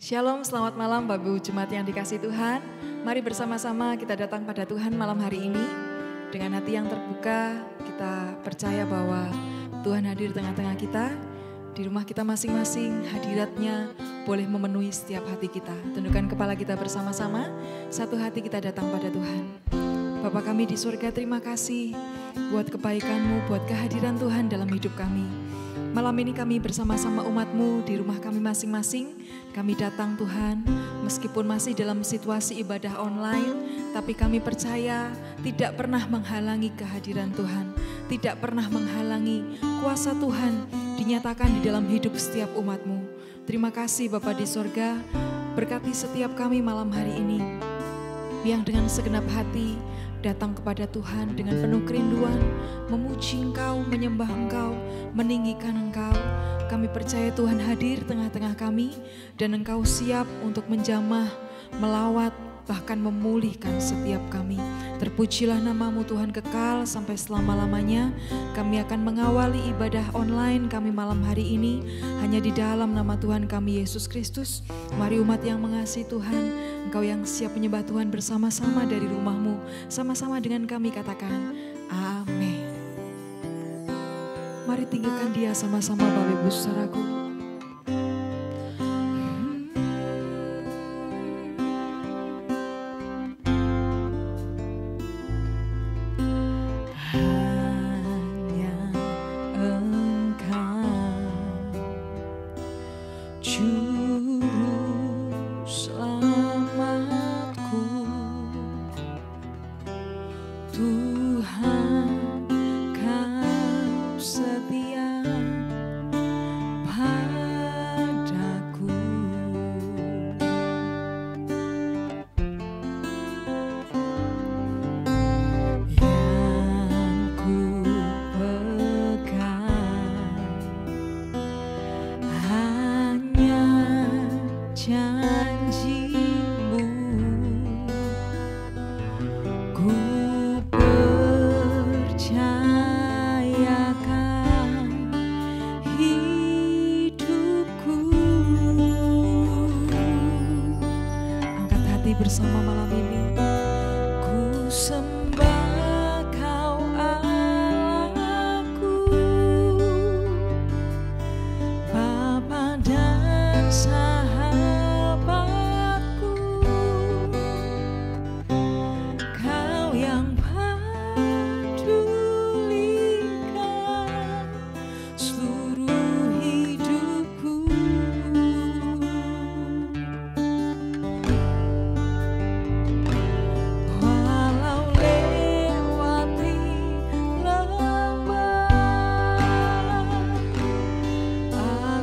Shalom, selamat malam Bapak Ibu Jemaat yang dikasihi Tuhan. Mari bersama-sama kita datang pada Tuhan malam hari ini. Dengan hati yang terbuka, kita percaya bahwa Tuhan hadir tengah-tengah kita. Di rumah kita masing-masing, hadiratnya boleh memenuhi setiap hati kita. Tundukkan kepala kita bersama-sama, satu hati kita datang pada Tuhan. Bapa kami di surga, terima kasih buat kebaikan-Mu, buat kehadiran Tuhan dalam hidup kami. Malam ini kami bersama-sama umat-Mu di rumah kami masing-masing. Kami datang Tuhan, meskipun masih dalam situasi ibadah online, tapi kami percaya tidak pernah menghalangi kehadiran Tuhan. Tidak pernah menghalangi kuasa Tuhan dinyatakan di dalam hidup setiap umat-Mu. Terima kasih Bapa di surga, berkati setiap kami malam hari ini. Yang dengan segenap hati datang kepada Tuhan dengan penuh kerinduan, memuji Engkau, menyembah Engkau, meninggikan Engkau. Kami percaya Tuhan hadir tengah-tengah kami dan Engkau siap untuk menjamah, melawat, bahkan memulihkan setiap kami. Terpujilah nama-Mu Tuhan kekal sampai selama-lamanya. Kami akan mengawali ibadah online kami malam hari ini hanya di dalam nama Tuhan kami Yesus Kristus. Mari umat yang mengasihi Tuhan, Engkau yang siap menyembah Tuhan bersama-sama dari rumah-Mu, sama-sama dengan kami katakan amin. Mari tinggikan Dia sama-sama Bapak Ibu Saudaraku. Bersama malam ini ku sembah Kau Allahku, Bapa dan sahabatku, Kau yang pedulikan seluruh hidupku.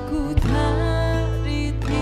Aku tak ditinggalkan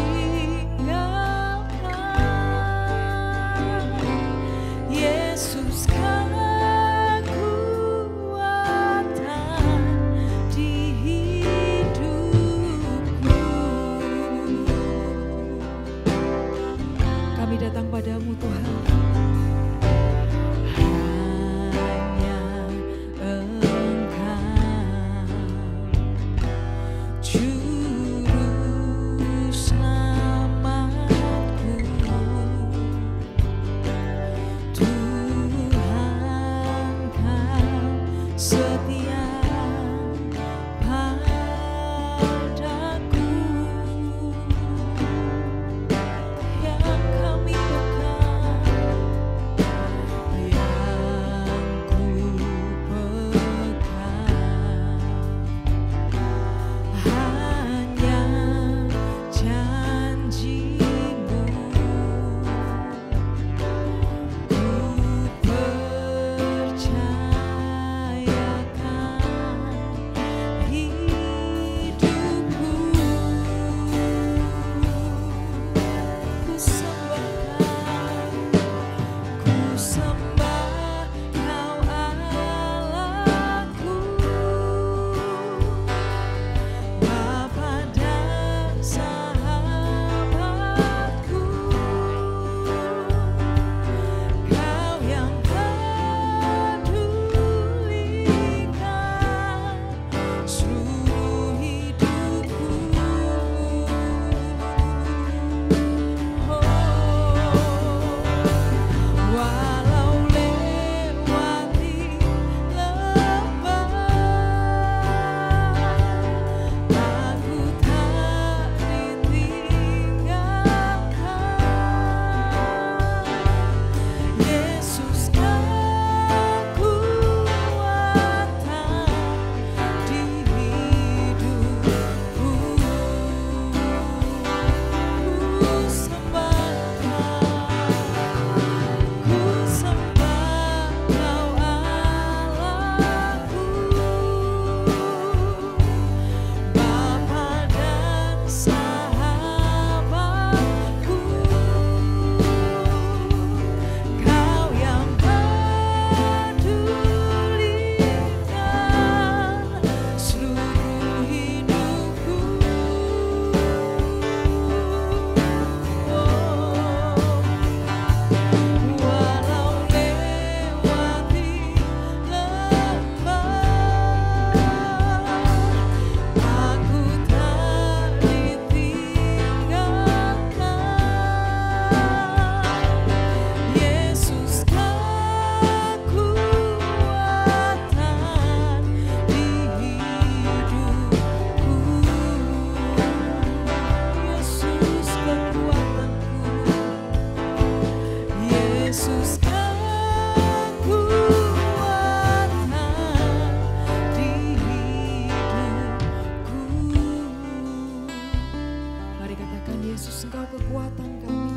Katakan, Yesus Engkau kekuatan kami.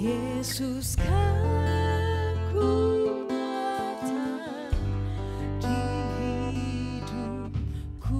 Yesus kekuatan di hidupku.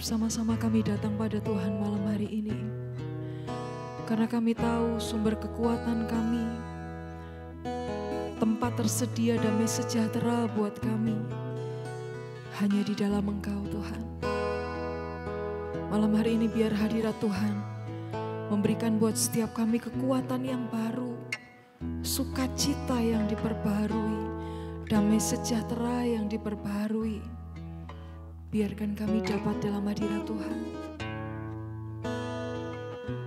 Bersama-sama kami datang pada Tuhan malam hari ini, karena kami tahu sumber kekuatan kami, tempat tersedia damai sejahtera buat kami, hanya di dalam Engkau Tuhan. Malam hari ini biar hadirat Tuhan memberikan buat setiap kami kekuatan yang baru, sukacita yang diperbaharui, damai sejahtera yang diperbaharui. Biarkan kami dapat dalam hadirat Tuhan.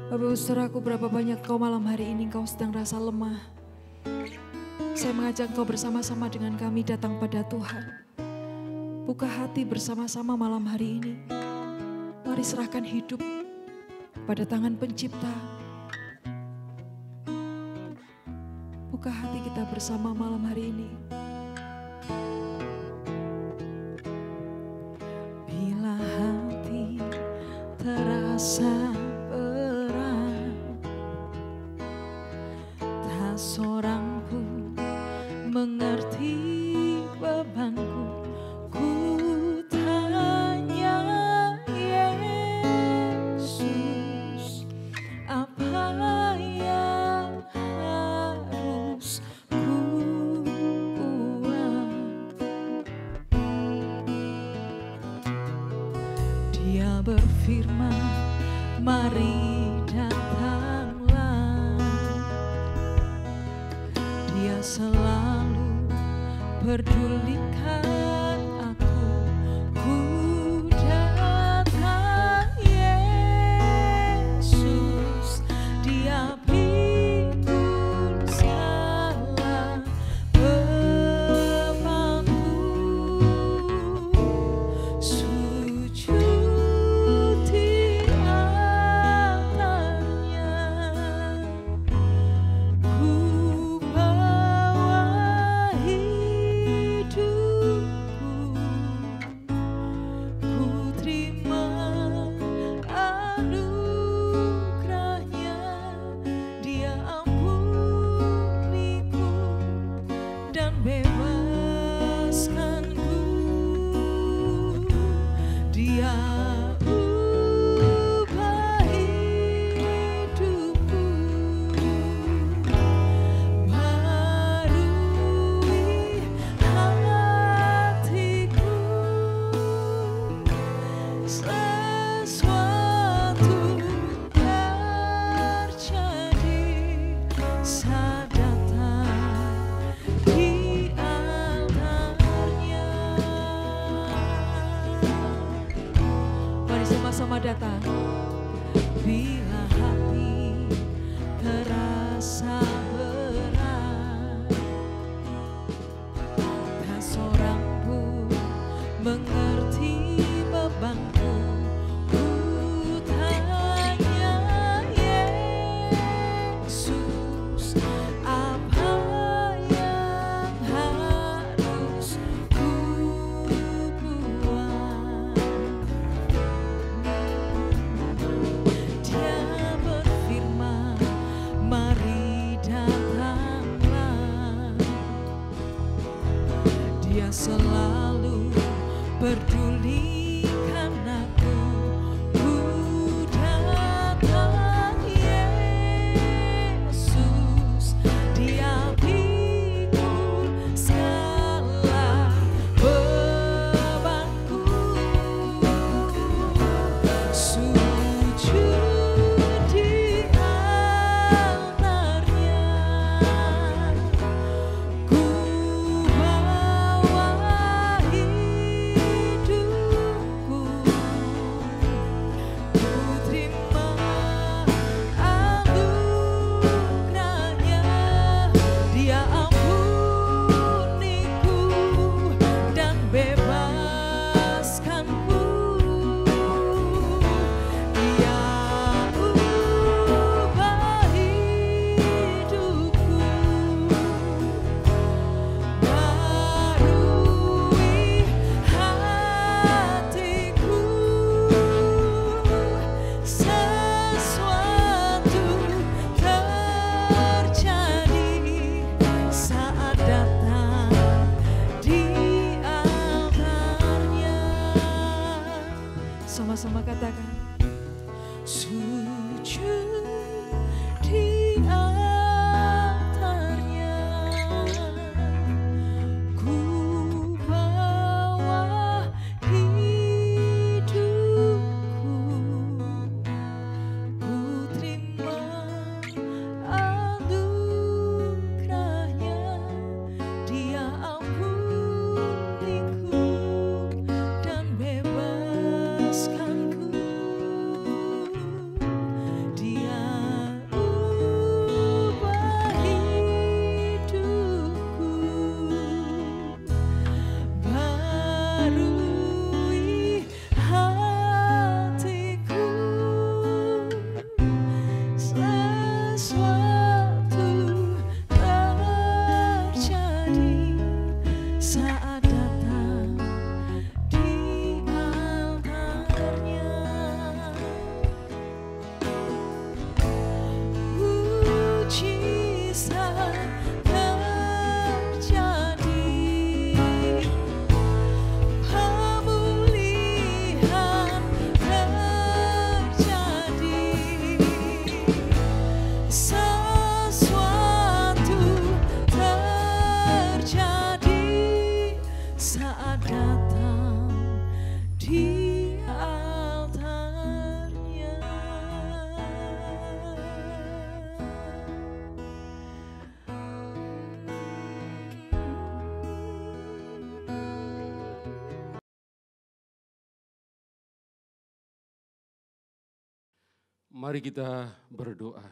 Bapak Ibu Saudaraku, berapa banyak kau malam hari ini kau sedang rasa lemah. Saya mengajak kau bersama-sama dengan kami datang pada Tuhan. Buka hati bersama-sama malam hari ini. Mari serahkan hidup pada tangan Pencipta. Buka hati kita bersama malam hari ini. Terasa berat, tak seorang pun mengerti bebanku. Ku tanya Yesus, apa yang harus ku buat? Dia berfirman, mari datanglah. Dia selalu pedulikan aku. Ku datang Yesus, Dia pikul segala bebanku. Sujud di Sama datang bila hati terasa berat, tak seorang pun mengerti bebanku. Ku tanya Yesus, apa yang harus ku buat? Dia berfirman, mari datanglah. Dia selalu peduli karena-Ku. Ku datang Yesus, Dia pikul segala bebanku. Sujud di altarnya, ku bawa hidupku, ku terima anugerahnya. Dia ampuniku dan bebaskanku. Dia ubah hidupku, barui hatiku. Sesuatu terjadi saat datang di altarnya. Sama-sama katakan, sujud di altarnya, ku bawa hidupku, ku terima anugerahnya. Dia ampuniku dan bebaskanku. Dia ubah hidupku, barui hatiku. Sesuatu terjadi saat datang di altarnya. Mujizat terjadi, pemulihan terjadi. Sesuatu terjadi saat datang di altarnya. Mari kita berdoa.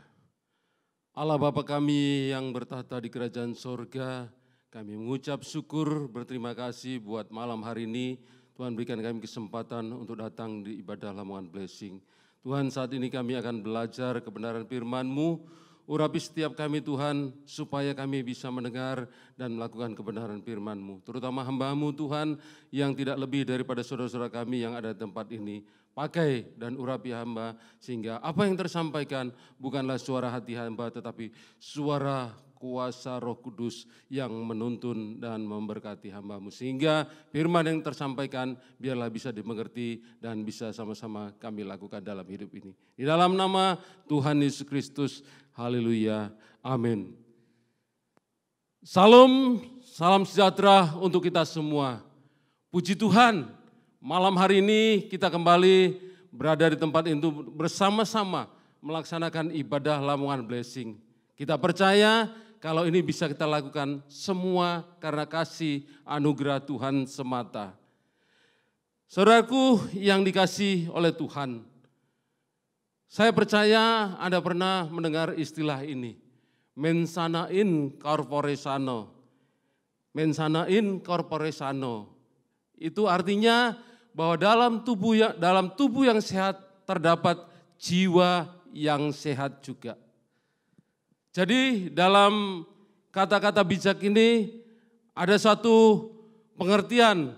Allah Bapa kami yang bertahta di kerajaan sorga, kami mengucap syukur, berterima kasih buat malam hari ini. Tuhan berikan kami kesempatan untuk datang di ibadah Lamongan Blessing. Tuhan, saat ini kami akan belajar kebenaran firman-Mu. Urapi setiap kami Tuhan, supaya kami bisa mendengar dan melakukan kebenaran firman-Mu. Terutama hamba-Mu Tuhan, yang tidak lebih daripada saudara-saudara kami yang ada di tempat ini. pakai dan urapi hamba, sehingga apa yang tersampaikan bukanlah suara hati hamba, tetapi suara kuasa Roh Kudus yang menuntun dan memberkati hamba-Mu. Sehingga firman yang tersampaikan biarlah bisa dimengerti dan bisa sama-sama kami lakukan dalam hidup ini. Di dalam nama Tuhan Yesus Kristus, haleluya, amin. Salam sejahtera untuk kita semua. Puji Tuhan, malam hari ini kita kembali berada di tempat itu bersama-sama melaksanakan ibadah Lamongan Blessing. Kita percaya kalau ini bisa kita lakukan semua karena kasih anugerah Tuhan semata. Saudaraku yang dikasihi oleh Tuhan, saya percaya Anda pernah mendengar istilah ini, mensana in corpore sano. Mensana in corpore sano. Itu artinya bahwa dalam tubuh yang sehat terdapat jiwa yang sehat juga. Jadi dalam kata-kata bijak ini ada satu pengertian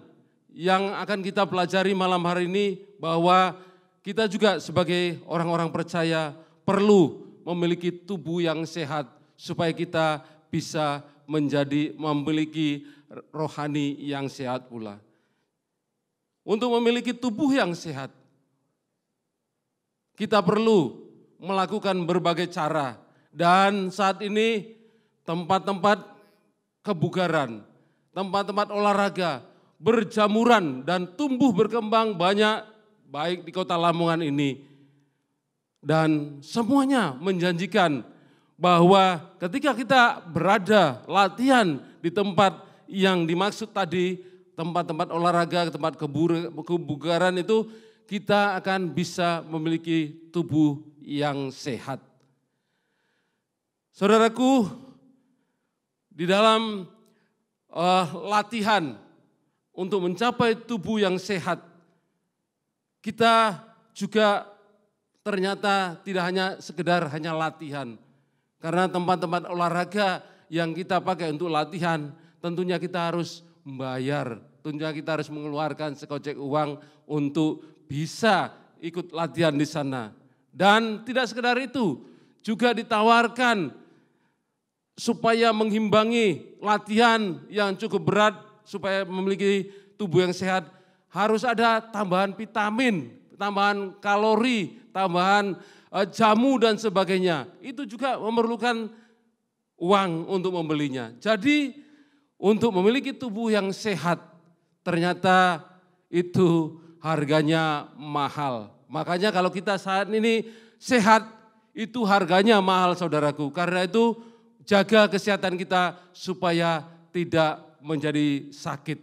yang akan kita pelajari malam hari ini, bahwa kita juga sebagai orang-orang percaya perlu memiliki tubuh yang sehat supaya kita bisa memiliki rohani yang sehat pula. Untuk memiliki tubuh yang sehat, kita perlu melakukan berbagai cara. Dan saat ini tempat-tempat kebugaran, tempat-tempat olahraga, berjamuran dan tumbuh berkembang banyak baik di kota Lamongan ini. Dan semuanya menjanjikan bahwa ketika kita berada latihan di tempat yang dimaksud tadi, tempat-tempat olahraga, tempat kebugaran itu, kita akan bisa memiliki tubuh yang sehat. Saudaraku, di dalam latihan untuk mencapai tubuh yang sehat, kita juga ternyata tidak hanya sekedar latihan. Karena tempat-tempat olahraga yang kita pakai untuk latihan, tentunya kita harus membayar, tentunya kita harus mengeluarkan sekocek uang untuk bisa ikut latihan di sana. Dan tidak sekedar itu, juga ditawarkan supaya mengimbangi latihan yang cukup berat, supaya memiliki tubuh yang sehat, harus ada tambahan vitamin, tambahan kalori, tambahan jamu dan sebagainya. Itu juga memerlukan uang untuk membelinya. Jadi untuk memiliki tubuh yang sehat, ternyata itu harganya mahal. Makanya kalau kita saat ini sehat, itu harganya mahal, saudaraku. Karena itu jaga kesehatan kita supaya tidak menjadi sakit.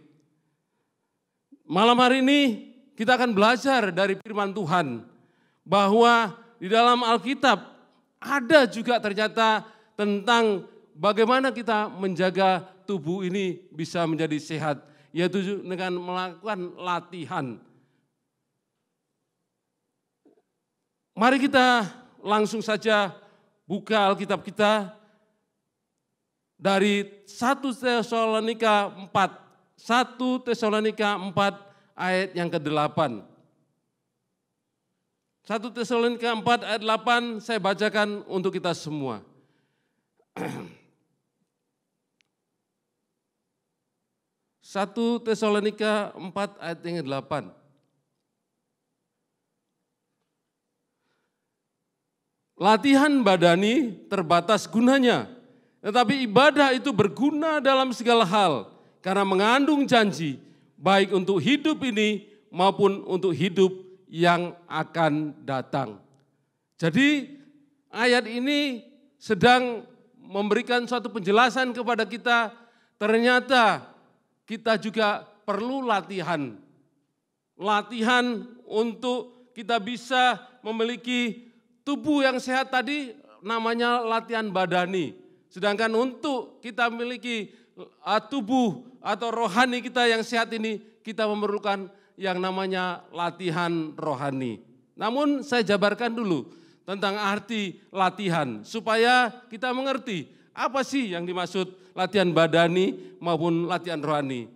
Malam hari ini kita akan belajar dari firman Tuhan bahwa di dalam Alkitab ada juga ternyata tentang bagaimana kita menjaga tubuh ini bisa menjadi sehat, yaitu dengan melakukan latihan. Mari kita langsung saja buka Alkitab kita dari 1 Tesalonika 4 ayat yang ke-8. 1 Tesalonika 4 ayat 8 saya bacakan untuk kita semua. 1 Tesalonika 4 ayat yang ke-8. Latihan badani terbatas gunanya, tetapi ibadah itu berguna dalam segala hal karena mengandung janji baik untuk hidup ini maupun untuk hidup yang akan datang. Jadi ayat ini sedang memberikan suatu penjelasan kepada kita, ternyata kita juga perlu latihan. Latihan untuk kita bisa memiliki tubuh yang sehat tadi namanya latihan badani. Sedangkan untuk kita memiliki tubuh atau rohani kita yang sehat ini, kita memerlukan yang namanya latihan rohani. Namun saya jabarkan dulu tentang arti latihan supaya kita mengerti apa sih yang dimaksud latihan badani maupun latihan rohani.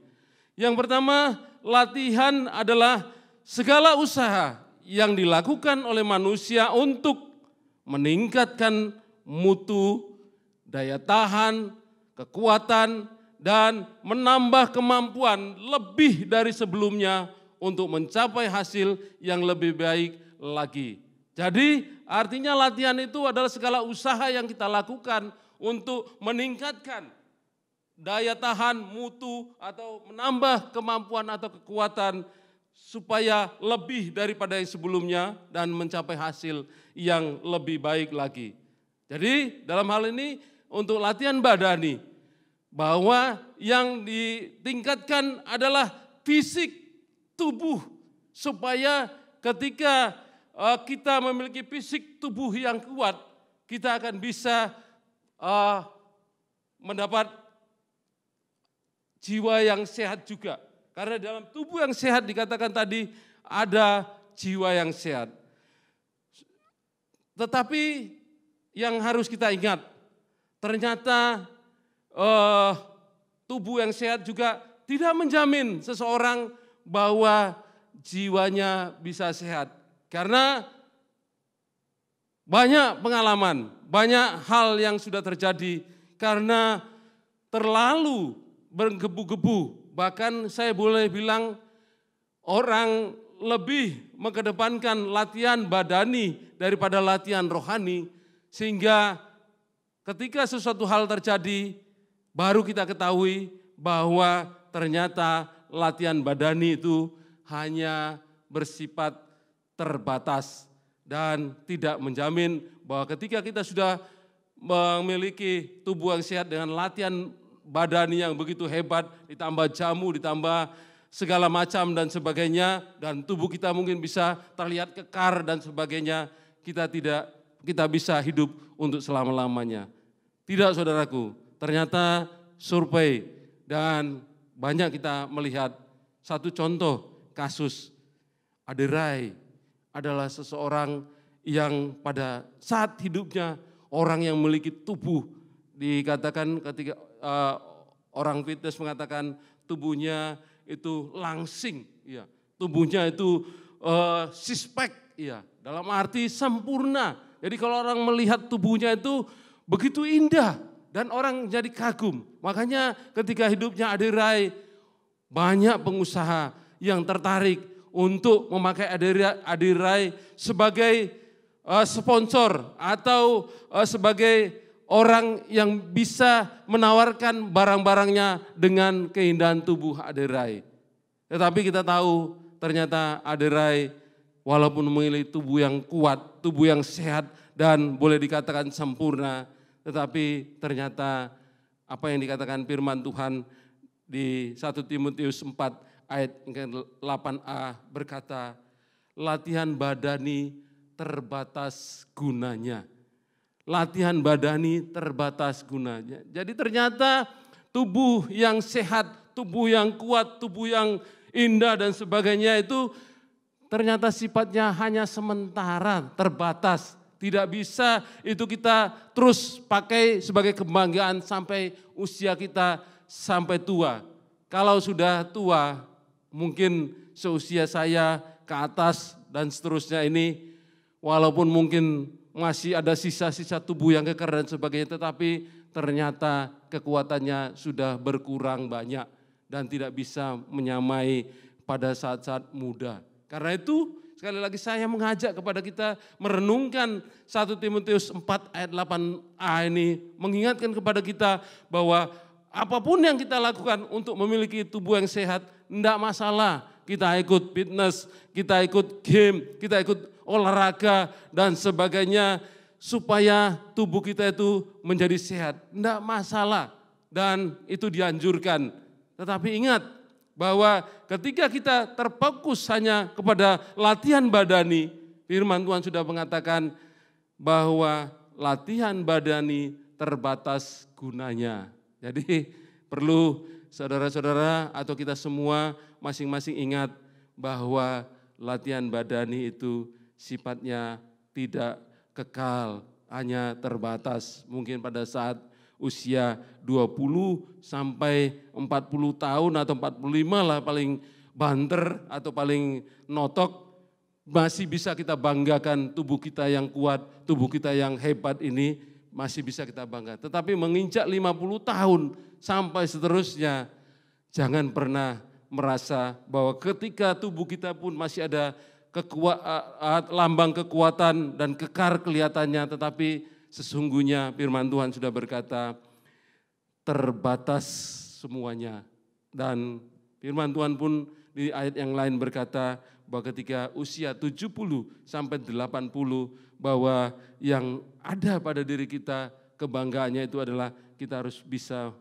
Yang pertama, latihan adalah segala usaha yang dilakukan oleh manusia untuk meningkatkan mutu, daya tahan, kekuatan, dan menambah kemampuan lebih dari sebelumnya untuk mencapai hasil yang lebih baik lagi. Jadi artinya latihan itu adalah segala usaha yang kita lakukan untuk meningkatkan daya tahan, mutu, atau menambah kemampuan atau kekuatan supaya lebih daripada yang sebelumnya dan mencapai hasil yang lebih baik lagi. Jadi dalam hal ini untuk latihan badani, bahwa yang ditingkatkan adalah fisik tubuh, supaya ketika kita memiliki fisik tubuh yang kuat, kita akan bisa mendapat jiwa yang sehat juga. Karena dalam tubuh yang sehat dikatakan tadi ada jiwa yang sehat. Tetapi yang harus kita ingat, ternyata tubuh yang sehat juga tidak menjamin seseorang bahwa jiwanya bisa sehat. Karena banyak pengalaman, banyak hal yang sudah terjadi karena terlalu bergebu-gebu. Bahkan saya boleh bilang orang lebih mengedepankan latihan badani daripada latihan rohani. Sehingga ketika sesuatu hal terjadi, baru kita ketahui bahwa ternyata latihan badani itu hanya bersifat terbatas dan tidak menjamin bahwa ketika kita sudah memiliki tubuh yang sehat dengan latihan badani yang begitu hebat, ditambah jamu, ditambah segala macam dan sebagainya, dan tubuh kita mungkin bisa terlihat kekar dan sebagainya, kita bisa hidup untuk selama-lamanya. Tidak, saudaraku, ternyata survei dan banyak kita melihat satu contoh kasus Aderai adalah seseorang yang pada saat hidupnya orang yang memiliki tubuh, dikatakan ketika orang fitness mengatakan tubuhnya itu langsing, ya, tubuhnya itu six-pack, ya, dalam arti sempurna. Jadi kalau orang melihat tubuhnya itu begitu indah dan orang jadi kagum. Makanya ketika hidupnya Aderai, banyak pengusaha yang tertarik untuk memakai Aderai sebagai sponsor atau sebagai orang yang bisa menawarkan barang-barangnya dengan keindahan tubuh Aderai. Tetapi kita tahu ternyata Aderai walaupun memiliki tubuh yang kuat, tubuh yang sehat dan boleh dikatakan sempurna, tetapi ternyata apa yang dikatakan firman Tuhan di 1 Timotius 4 ayat 8a berkata, latihan badani terbatas gunanya. Latihan badani terbatas gunanya. Jadi ternyata tubuh yang sehat, tubuh yang kuat, tubuh yang indah dan sebagainya itu ternyata sifatnya hanya sementara, terbatas. Tidak bisa itu kita terus pakai sebagai kebanggaan sampai usia kita sampai tua. Kalau sudah tua, mungkin seusia saya ke atas dan seterusnya ini, walaupun mungkin masih ada sisa-sisa tubuh yang kekar dan sebagainya, tetapi ternyata kekuatannya sudah berkurang banyak dan tidak bisa menyamai pada saat-saat muda. Karena itu sekali lagi saya mengajak kepada kita merenungkan 1 Timotius 4 ayat 8a ini, mengingatkan kepada kita bahwa apapun yang kita lakukan untuk memiliki tubuh yang sehat, tidak masalah. Kita ikut fitness, kita ikut game, kita ikut olahraga dan sebagainya supaya tubuh kita itu menjadi sehat. Tidak masalah dan itu dianjurkan. Tetapi ingat bahwa ketika kita terfokus hanya kepada latihan badani, firman Tuhan sudah mengatakan bahwa latihan badani terbatas gunanya. Jadi perlu saudara-saudara atau kita semua masing-masing ingat bahwa latihan badani itu sifatnya tidak kekal, hanya terbatas. Mungkin pada saat usia 20 sampai 40 tahun atau 45 lah paling banter atau paling notok, masih bisa kita banggakan tubuh kita yang kuat, tubuh kita yang hebat ini masih bisa kita bangga. Tetapi menginjak 50 tahun sampai seterusnya, jangan pernah merasa bahwa ketika tubuh kita pun masih ada lambang kekuatan dan kekar kelihatannya, tetapi sesungguhnya firman Tuhan sudah berkata terbatas semuanya. Dan firman Tuhan pun di ayat yang lain berkata bahwa ketika usia 70 sampai 80 bahwa yang ada pada diri kita kebanggaannya itu adalah kita harus bisa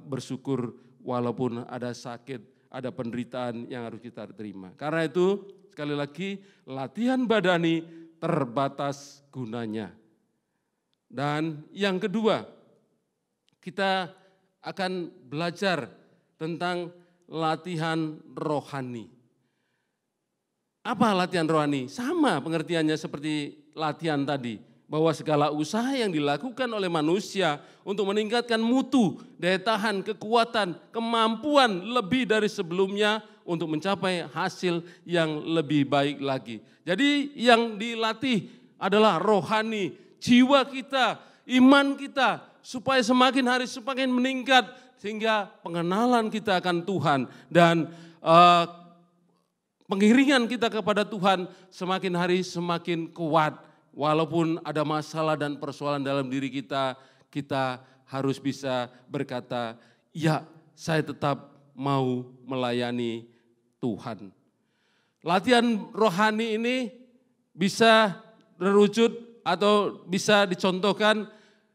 bersyukur walaupun ada sakit, ada penderitaan yang harus kita terima. Karena itu sekali lagi latihan badani terbatas gunanya. Dan yang kedua, kita akan belajar tentang latihan rohani. Apa latihan rohani? Sama pengertiannya seperti latihan tadi. Bahwa segala usaha yang dilakukan oleh manusia untuk meningkatkan mutu, daya tahan, kekuatan, kemampuan lebih dari sebelumnya untuk mencapai hasil yang lebih baik lagi. Jadi yang dilatih adalah rohani, jiwa kita, iman kita, supaya semakin hari semakin meningkat, sehingga pengenalan kita akan Tuhan dan pengiringan kita kepada Tuhan semakin hari semakin kuat. Walaupun ada masalah dan persoalan dalam diri kita, kita harus bisa berkata, ya saya tetap mau melayani Tuhan. Latihan rohani ini bisa terwujud atau bisa dicontohkan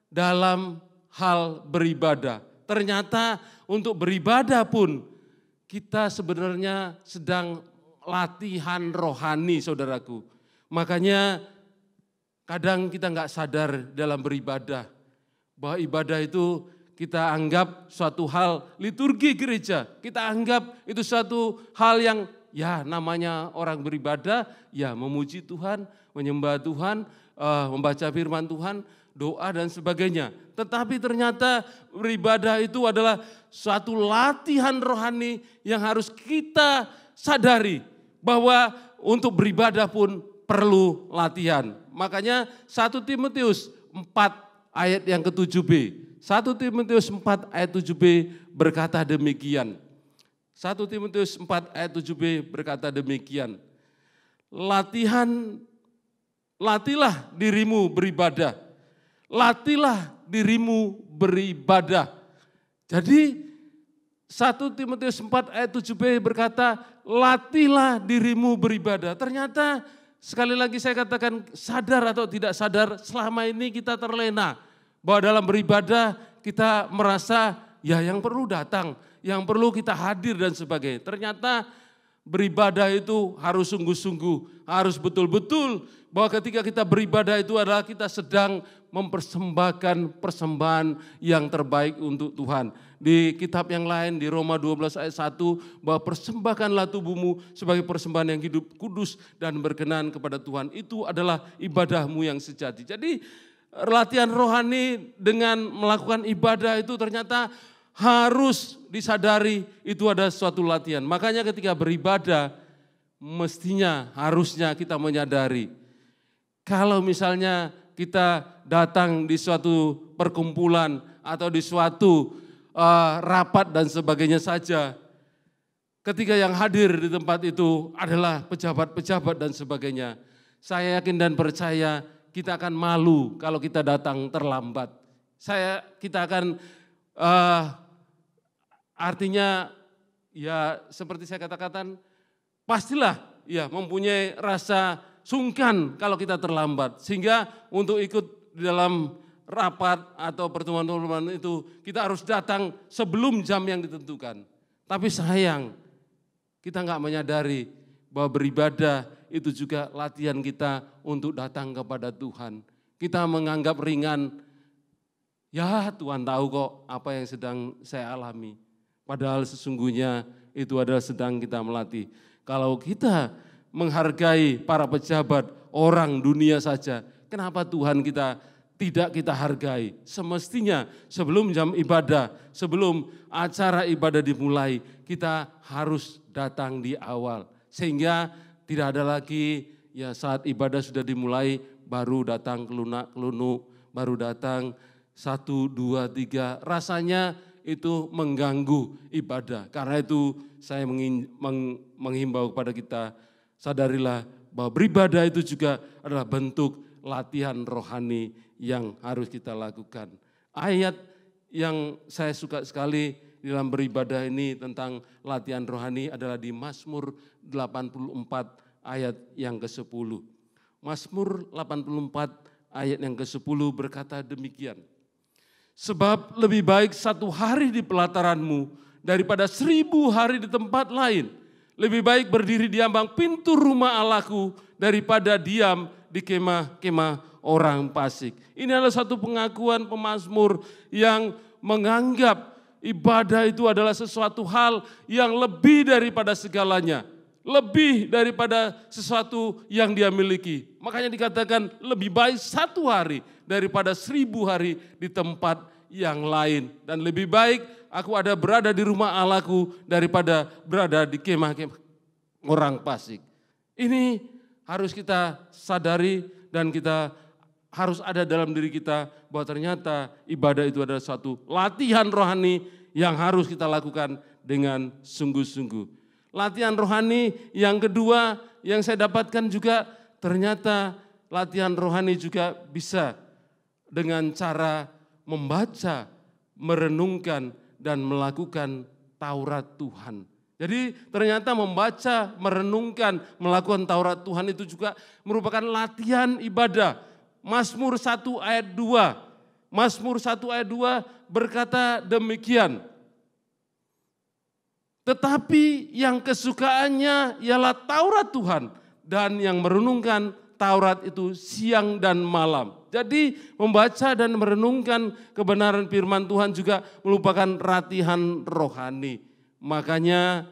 dalam hal beribadah. Ternyata untuk beribadah pun kita sebenarnya sedang latihan rohani, saudaraku. Makanya kadang kita nggak sadar dalam beribadah bahwa ibadah itu kita anggap suatu hal liturgi gereja. Kita anggap itu suatu hal yang ya namanya orang beribadah, ya memuji Tuhan, menyembah Tuhan, membaca firman Tuhan, doa dan sebagainya. Tetapi ternyata beribadah itu adalah suatu latihan rohani yang harus kita sadari bahwa untuk beribadah pun perlu latihan. Makanya 1 Timotius 4 ayat yang ke-7b. 1 Timotius 4 ayat 7b berkata demikian. 1 Timotius 4 ayat 7b berkata demikian. Latilah dirimu beribadah. Latilah dirimu beribadah. Jadi 1 Timotius 4 ayat 7b berkata, latilah dirimu beribadah. Ternyata sekali lagi saya katakan sadar atau tidak sadar selama ini kita terlena. Bahwa dalam beribadah kita merasa ya yang perlu datang, yang perlu kita hadir dan sebagainya. Ternyata beribadah itu harus sungguh-sungguh, harus betul-betul bahwa ketika kita beribadah itu adalah kita sedang mempersembahkan persembahan yang terbaik untuk Tuhan. Di kitab yang lain di Roma 12 ayat 1 bahwa persembahkanlah tubuhmu sebagai persembahan yang hidup, kudus dan berkenan kepada Tuhan. Itu adalah ibadahmu yang sejati. Jadi latihan rohani dengan melakukan ibadah itu ternyata harus disadari itu ada suatu latihan. Makanya ketika beribadah mestinya harusnya kita menyadari kalau misalnya kita datang di suatu perkumpulan atau di suatu rapat dan sebagainya saja. Ketika yang hadir di tempat itu adalah pejabat-pejabat dan sebagainya. Saya yakin dan percaya kita akan malu kalau kita datang terlambat. Kita akan artinya ya seperti saya katakan pastilah ya mempunyai rasa sungkan kalau kita terlambat. Sehingga untuk ikut di dalam rapat atau pertemuan-pertemuan itu kita harus datang sebelum jam yang ditentukan. Tapi sayang kita nggak menyadari bahwa beribadah itu juga latihan kita untuk datang kepada Tuhan. Kita menganggap ringan, ya Tuhan tahu kok apa yang sedang saya alami. Padahal sesungguhnya itu adalah sedang kita melatih. Kalau kita menghargai para pejabat, orang dunia saja, kenapa Tuhan kita tidak kita hargai? Semestinya sebelum jam ibadah, sebelum acara ibadah dimulai, kita harus datang di awal. Sehingga Tidak ada lagi ya saat ibadah sudah dimulai baru datang kelunak-kelunuk, baru datang 1, 2, 3. Rasanya itu mengganggu ibadah. Karena itu saya menghimbau kepada kita, sadarilah bahwa beribadah itu juga adalah bentuk latihan rohani yang harus kita lakukan. Ayat yang saya suka sekali dalam beribadah ini tentang latihan rohani adalah di Mazmur 84 ayat yang ke-10. Mazmur 84 ayat yang ke-10 berkata demikian. Sebab lebih baik 1 hari di pelataranmu daripada 1000 hari di tempat lain. Lebih baik berdiri di ambang pintu rumah Allahku daripada diam di kemah-kemah orang fasik. Ini adalah satu pengakuan pemazmur yang menganggap ibadah itu adalah sesuatu hal yang lebih daripada segalanya. Lebih daripada sesuatu yang dia miliki. Makanya dikatakan lebih baik 1 hari daripada 1000 hari di tempat yang lain. Dan lebih baik aku ada berada di rumah Allahku daripada berada di kemah-kemah orang fasik. Ini harus kita sadari dan kita harus ada dalam diri kita bahwa ternyata ibadah itu adalah suatu latihan rohani yang harus kita lakukan dengan sungguh-sungguh. Latihan rohani yang kedua yang saya dapatkan juga ternyata latihan rohani juga bisa dengan cara membaca, merenungkan dan melakukan Taurat Tuhan. Jadi ternyata membaca, merenungkan, melakukan Taurat Tuhan itu juga merupakan latihan ibadah. Mazmur 1 ayat 2. Mazmur 1 ayat 2 berkata demikian. Tetapi yang kesukaannya ialah Taurat Tuhan dan yang merenungkan Taurat itu siang dan malam. Jadi membaca dan merenungkan kebenaran firman Tuhan juga merupakan latihan rohani. Makanya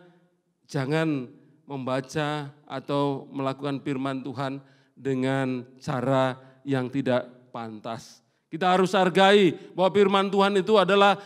jangan membaca atau melakukan firman Tuhan dengan cara yang tidak pantas. Kita harus hargai bahwa firman Tuhan itu adalah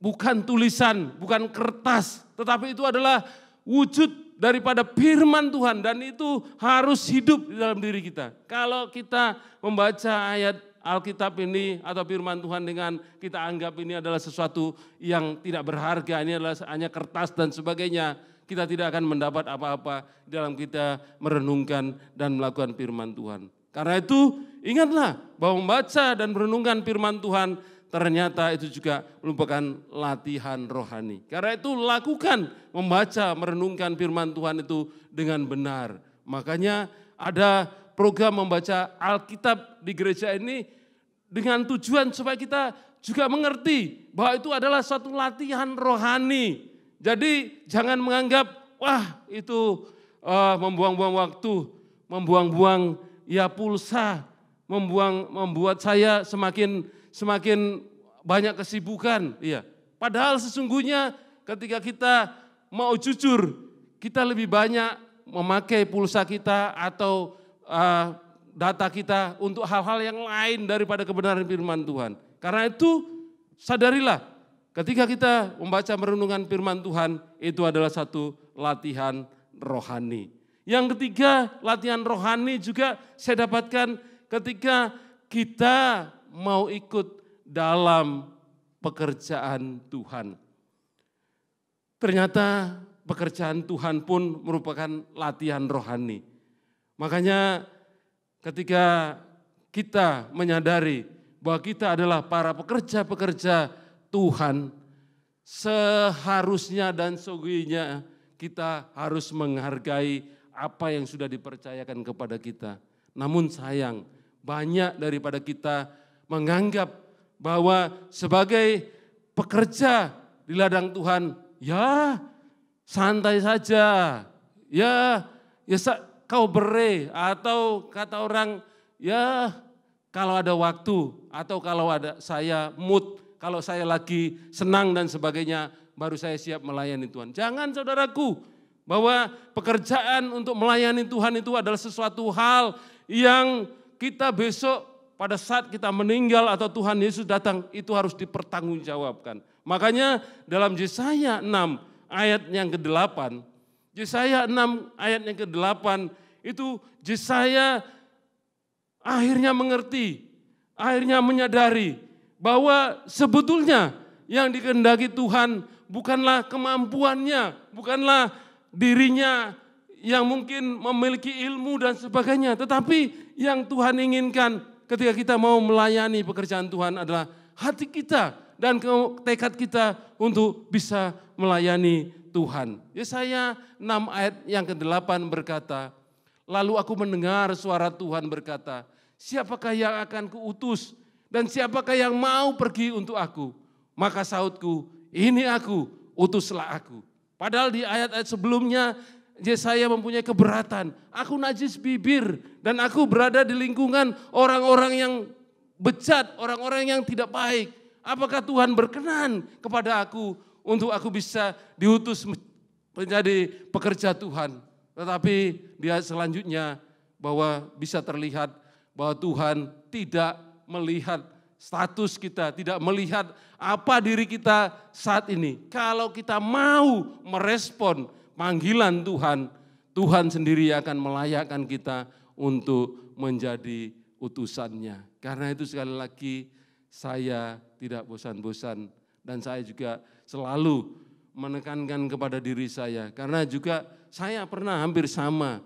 bukan tulisan, bukan kertas, tetapi itu adalah wujud daripada firman Tuhan dan itu harus hidup di dalam diri kita. Kalau kita membaca ayat Alkitab ini atau firman Tuhan dengan kita anggap ini adalah sesuatu yang tidak berharga, ini adalah hanya kertas dan sebagainya, kita tidak akan mendapat apa-apa dalam kita merenungkan dan melakukan firman Tuhan. Karena itu ingatlah bahwa membaca dan merenungkan firman Tuhan ternyata itu juga merupakan latihan rohani. Karena itu lakukan membaca, merenungkan firman Tuhan itu dengan benar. Makanya ada program membaca Alkitab di gereja ini dengan tujuan supaya kita juga mengerti bahwa itu adalah suatu latihan rohani. Jadi jangan menganggap wah itu membuang-buang waktu, membuang-buang ya pulsa, membuat saya semakin banyak kesibukan. Iya. Padahal sesungguhnya ketika kita mau jujur, kita lebih banyak memakai pulsa kita atau data kita untuk hal-hal yang lain daripada kebenaran firman Tuhan. Karena itu sadarilah ketika kita membaca merenungkan firman Tuhan itu adalah satu latihan rohani. Yang ketiga latihan rohani juga saya dapatkan ketika kita mau ikut dalam pekerjaan Tuhan. Ternyata pekerjaan Tuhan pun merupakan latihan rohani. Makanya ketika kita menyadari bahwa kita adalah para pekerja-pekerja Tuhan, seharusnya dan sesungguhnya kita harus menghargai apa yang sudah dipercayakan kepada kita. Namun sayang, banyak daripada kita menganggap bahwa sebagai pekerja di ladang Tuhan, ya santai saja, ya kau bere, atau kata orang, ya kalau ada waktu, atau kalau ada saya mood, kalau saya lagi senang dan sebagainya, baru saya siap melayani Tuhan. Jangan saudaraku, bahwa pekerjaan untuk melayani Tuhan itu adalah sesuatu hal yang kita besok pada saat kita meninggal atau Tuhan Yesus datang, itu harus dipertanggungjawabkan. Makanya dalam Yesaya 6 ayat yang ke-8, Yesaya 6 ayat yang ke-8 itu Yesaya akhirnya mengerti, akhirnya menyadari bahwa sebetulnya yang dikehendaki Tuhan bukanlah kemampuannya, bukanlah dirinya yang mungkin memiliki ilmu dan sebagainya. Tetapi yang Tuhan inginkan ketika kita mau melayani pekerjaan Tuhan adalah hati kita dan tekad kita untuk bisa melayani Tuhan. Yesaya 6 ayat yang ke-8 berkata, lalu aku mendengar suara Tuhan berkata, siapakah yang akan kuutus dan siapakah yang mau pergi untuk aku? Maka sautku, ini aku, utuslah aku. Padahal di ayat-ayat sebelumnya Yesaya mempunyai keberatan. Aku najis bibir dan aku berada di lingkungan orang-orang yang bejat, orang-orang yang tidak baik. Apakah Tuhan berkenan kepada aku untuk aku bisa diutus menjadi pekerja Tuhan? Tetapi di ayat selanjutnya bahwa bisa terlihat bahwa Tuhan tidak melihat status kita, tidak melihat apa diri kita saat ini. Kalau kita mau merespon panggilan Tuhan, Tuhan sendiri akan melayakkan kita untuk menjadi utusannya. Karena itu sekali lagi saya tidak bosan-bosan dan saya juga selalu menekankan kepada diri saya. Karena juga saya pernah hampir sama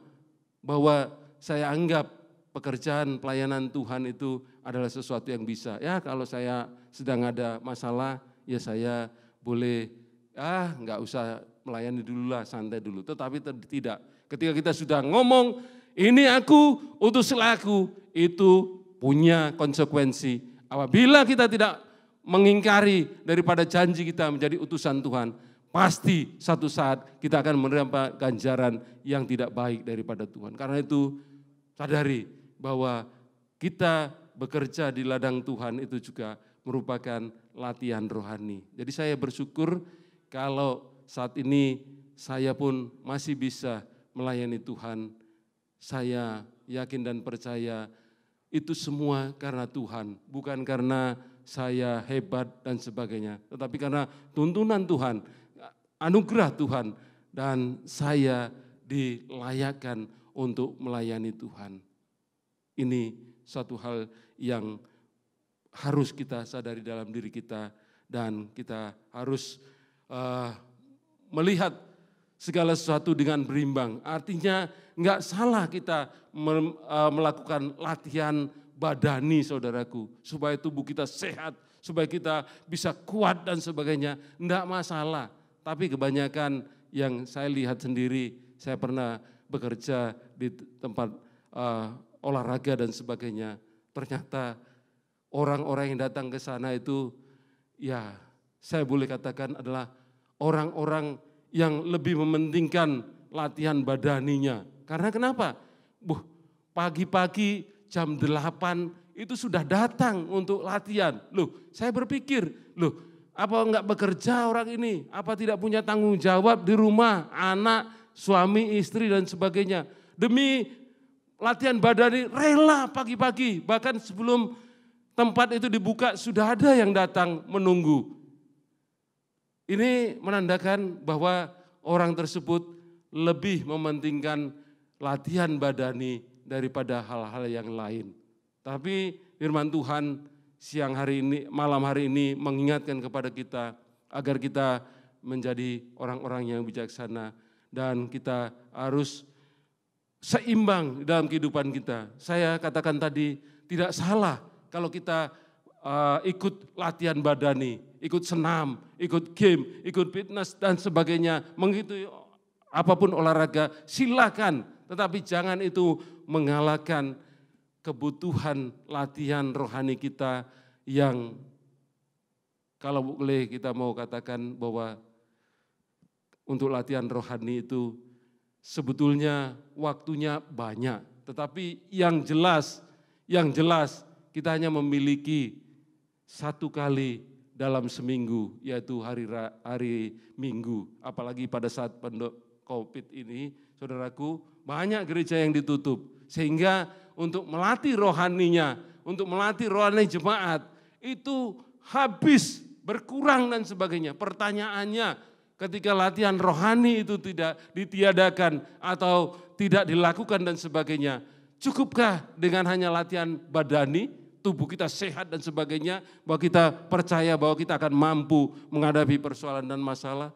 bahwa saya anggap pekerjaan pelayanan Tuhan itu adalah sesuatu yang bisa. Ya kalau saya sedang ada masalah ya saya boleh nggak usah melayani dulu lah, santai dulu. Tetapi tidak. Ketika kita sudah ngomong, ini aku, utuslah aku, itu punya konsekuensi. Apabila kita tidak mengingkari daripada janji kita menjadi utusan Tuhan, pasti satu saat kita akan menerima ganjaran yang tidak baik daripada Tuhan. Karena itu sadari bahwa kita bekerja di ladang Tuhan itu juga merupakan latihan rohani. Jadi saya bersyukur kalau saat ini saya pun masih bisa melayani Tuhan. Saya yakin dan percaya itu semua karena Tuhan, bukan karena saya hebat dan sebagainya. Tetapi karena tuntunan Tuhan, anugerah Tuhan, dan saya dilayakkan untuk melayani Tuhan. Ini suatu hal yang harus kita sadari dalam diri kita dan kita harus melihat segala sesuatu dengan berimbang. Artinya enggak salah kita melakukan latihan badani saudaraku. Supaya tubuh kita sehat, supaya kita bisa kuat dan sebagainya. Enggak masalah. Tapi kebanyakan yang saya lihat sendiri, saya pernah bekerja di tempat olahraga dan sebagainya. Ternyata orang-orang yang datang ke sana itu ya saya boleh katakan adalah orang-orang yang lebih mementingkan latihan badaninya. Karena kenapa? Pagi-pagi jam 8 itu sudah datang untuk latihan. Loh, saya berpikir, apa enggak bekerja orang ini? Apa tidak punya tanggung jawab di rumah, anak, suami, istri dan sebagainya. Demi latihan badani rela pagi-pagi, bahkan sebelum tempat itu dibuka sudah ada yang datang menunggu. Ini menandakan bahwa orang tersebut lebih mementingkan latihan badani daripada hal-hal yang lain. Tapi firman Tuhan malam hari ini mengingatkan kepada kita agar kita menjadi orang-orang yang bijaksana dan kita harus seimbang dalam kehidupan kita. Saya katakan tadi tidak salah kalau kita ikut latihan badani, ikut senam, ikut game, ikut fitness dan sebagainya, mengikuti apapun olahraga, silakan. Tetapi jangan itu mengalahkan kebutuhan latihan rohani kita yang kalau boleh kita mau katakan bahwa untuk latihan rohani itu sebetulnya waktunya banyak. Tetapi yang jelas kita hanya memiliki satu kali dalam seminggu, yaitu hari Minggu. Apalagi pada saat COVID ini, saudaraku, banyak gereja yang ditutup. Sehingga untuk melatih rohaninya, untuk melatih rohani jemaat, itu habis, berkurang dan sebagainya. Pertanyaannya, ketika latihan rohani itu tidak ditiadakan atau tidak dilakukan dan sebagainya, cukupkah dengan hanya latihan badani, tubuh kita sehat dan sebagainya, bahwa kita percaya bahwa kita akan mampu menghadapi persoalan dan masalah?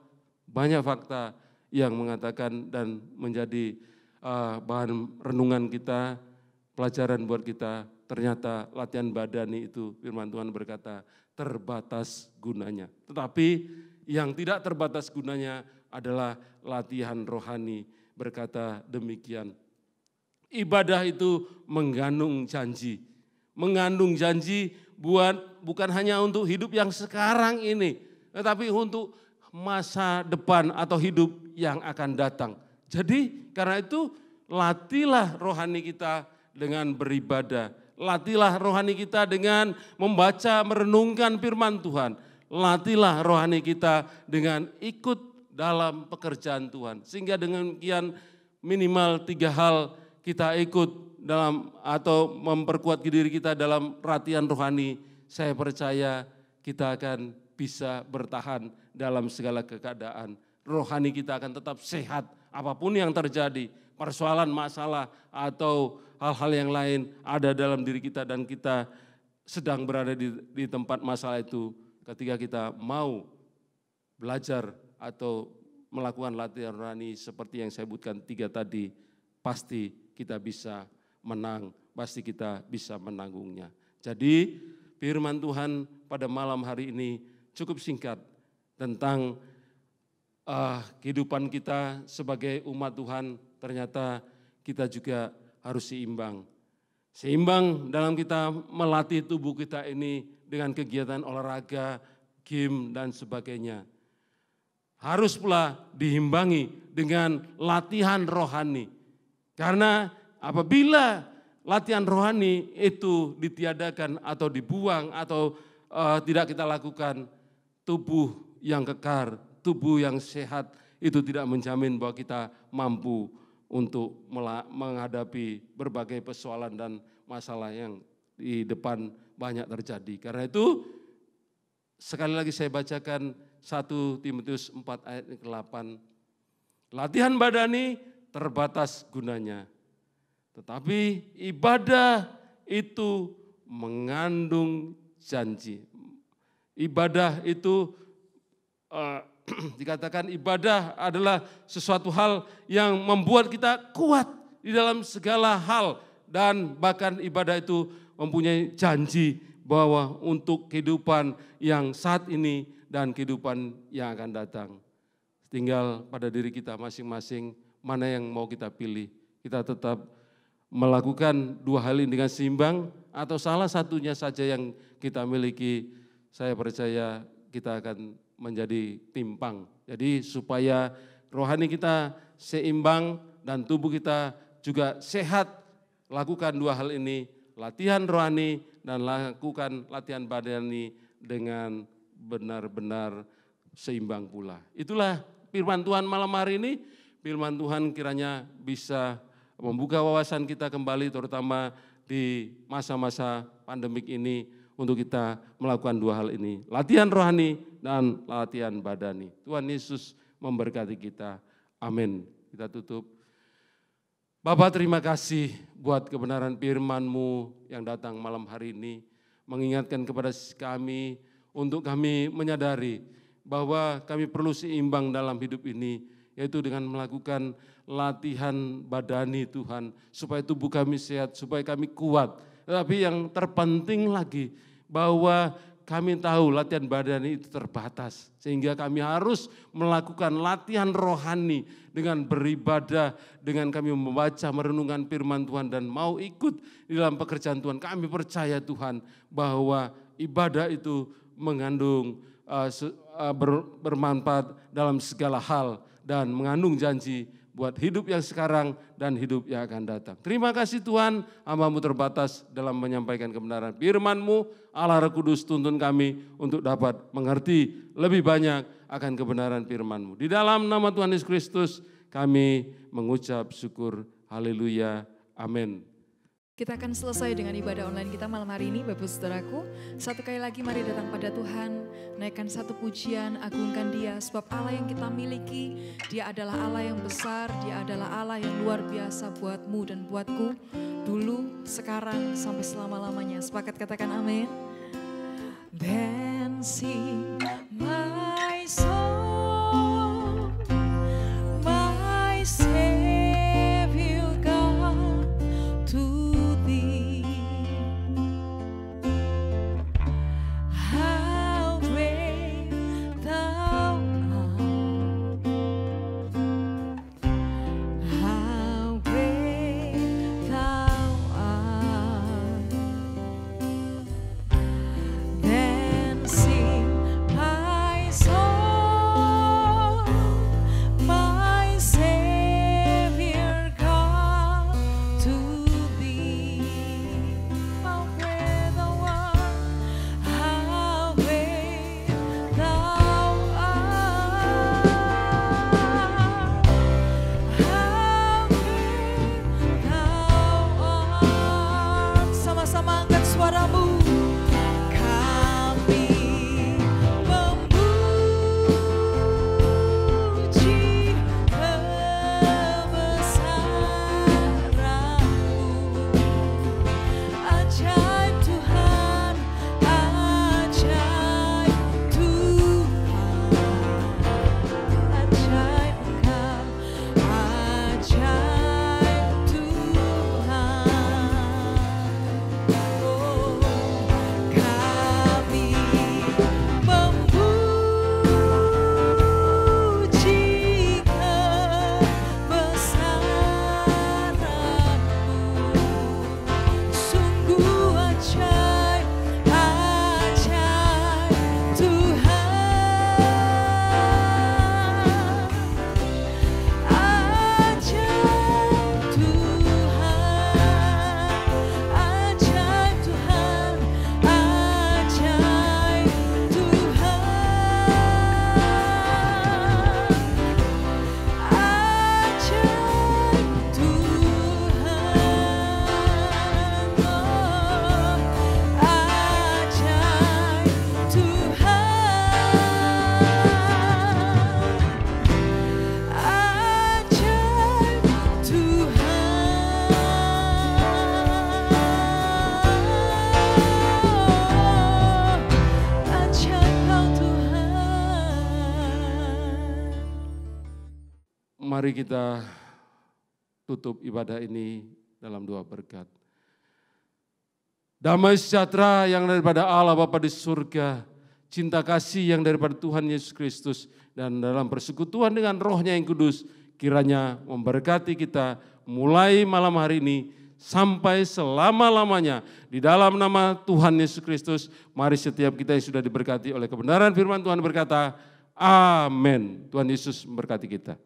Banyak fakta yang mengatakan dan menjadi bahan renungan kita, pelajaran buat kita, ternyata latihan badani itu firman Tuhan berkata terbatas gunanya. Tetapi yang tidak terbatas gunanya adalah latihan rohani, berkata demikian. Ibadah itu mengandung janji. Mengandung janji bukan hanya untuk hidup yang sekarang ini, tetapi untuk masa depan atau hidup yang akan datang. Jadi karena itu latihlah rohani kita dengan beribadah. Latihlah rohani kita dengan membaca, merenungkan firman Tuhan. Latihlah rohani kita dengan ikut dalam pekerjaan Tuhan. Sehingga dengan demikian minimal 3 hal kita ikut dalam atau memperkuat diri kita dalam latihan rohani. Saya percaya kita akan bisa bertahan dalam segala keadaan. Rohani kita akan tetap sehat apapun yang terjadi. Persoalan, masalah atau hal-hal yang lain ada dalam diri kita dan kita sedang berada di tempat masalah itu. Ketika kita mau belajar atau melakukan latihan rohani seperti yang saya sebutkan 3 tadi, pasti kita bisa menang, pasti kita bisa menanggungnya. Jadi firman Tuhan pada malam hari ini cukup singkat tentang kehidupan kita sebagai umat Tuhan. Ternyata kita juga harus seimbang. Seimbang dalam kita melatih tubuh kita ini dengan kegiatan olahraga, game dan sebagainya. Harus pula diimbangi dengan latihan rohani. Karena apabila latihan rohani itu ditiadakan atau dibuang atau tidak kita lakukan, tubuh yang kekar, tubuh yang sehat itu tidak menjamin bahwa kita mampu untuk menghadapi berbagai persoalan dan masalah yang di depan banyak terjadi. Karena itu sekali lagi saya bacakan 1 Timotius 4 ayat 8. Latihan badani terbatas gunanya, tetapi ibadah itu mengandung janji. Ibadah itu dikatakan ibadah adalah sesuatu hal yang membuat kita kuat di dalam segala hal. Dan bahkan ibadah itu mempunyai janji bahwa untuk kehidupan yang saat ini dan kehidupan yang akan datang. Tinggal pada diri kita masing-masing mana yang mau kita pilih. Kita tetap melakukan 2 hal ini dengan seimbang atau salah satunya saja yang kita miliki. Saya percaya kita akan menjadi timpang. Jadi supaya rohani kita seimbang dan tubuh kita juga sehat, lakukan 2 hal ini, latihan rohani dan lakukan latihan badani dengan benar-benar seimbang pula. Itulah firman Tuhan malam hari ini. Firman Tuhan kiranya bisa membuka wawasan kita kembali terutama di masa-masa pandemik ini untuk kita melakukan 2 hal ini. Latihan rohani dan latihan badani. Tuhan Yesus memberkati kita. Amin. Kita tutup. Bapak terima kasih buat kebenaran firman-Mu yang datang malam hari ini. Mengingatkan kepada kami untuk kami menyadari bahwa kami perlu seimbang dalam hidup ini. Yaitu dengan melakukan latihan badani Tuhan. Supaya tubuh kami sehat, supaya kami kuat. Tetapi yang terpenting lagi bahwa kami tahu latihan badani itu terbatas. Sehingga kami harus melakukan latihan rohani dengan beribadah, dengan kami membaca, merenungkan firman Tuhan dan mau ikut di dalam pekerjaan Tuhan. Kami percaya Tuhan bahwa ibadah itu mengandung bermanfaat dalam segala hal dan mengandung janji buat hidup yang sekarang dan hidup yang akan datang. Terima kasih Tuhan, hamba-Mu terbatas dalam menyampaikan kebenaran firman-Mu. Allah Roh Kudus tuntun kami untuk dapat mengerti lebih banyak akan kebenaran firman-Mu. Di dalam nama Tuhan Yesus Kristus kami mengucap syukur. Haleluya. Amin. Kita akan selesai dengan ibadah online kita malam hari ini, Bapak Saudaraku. Satu kali lagi mari datang pada Tuhan, naikkan satu pujian, agungkan Dia. Sebab Allah yang kita miliki, Dia adalah Allah yang besar, Dia adalah Allah yang luar biasa buatmu dan buatku. Dulu, sekarang, sampai selama-lamanya. Sepakat katakan amin. Then sing my soul, my Savior God, to Thee. How great Thou art, how great Thou art. Then sing my soul, my Savior God, to Thee. How great Thou art, how great Thou art, how great Thou art. Sama-sama angkat suaramu. Kami memuji kebesaran-Mu. Ajaib Tuhan, ajaib Tuhan, ajaib Engkau, ajaib Tuhan. Oh, kami memuji kebesaran-Mu. Sungguh ajaib, ajaib Tuhan. Ajaib Tuhan, ajaib Tuhan, ajaib Tuhan. Ajaib Mari kita tutup ibadah ini dalam doa berkat. Damai sejahtera yang daripada Allah Bapa di surga, cinta kasih yang daripada Tuhan Yesus Kristus, dan dalam persekutuan dengan Roh-Nya yang kudus, kiranya memberkati kita mulai malam hari ini sampai selama-lamanya. Di dalam nama Tuhan Yesus Kristus, mari setiap kita yang sudah diberkati oleh kebenaran firman Tuhan berkata, amin. Tuhan Yesus memberkati kita.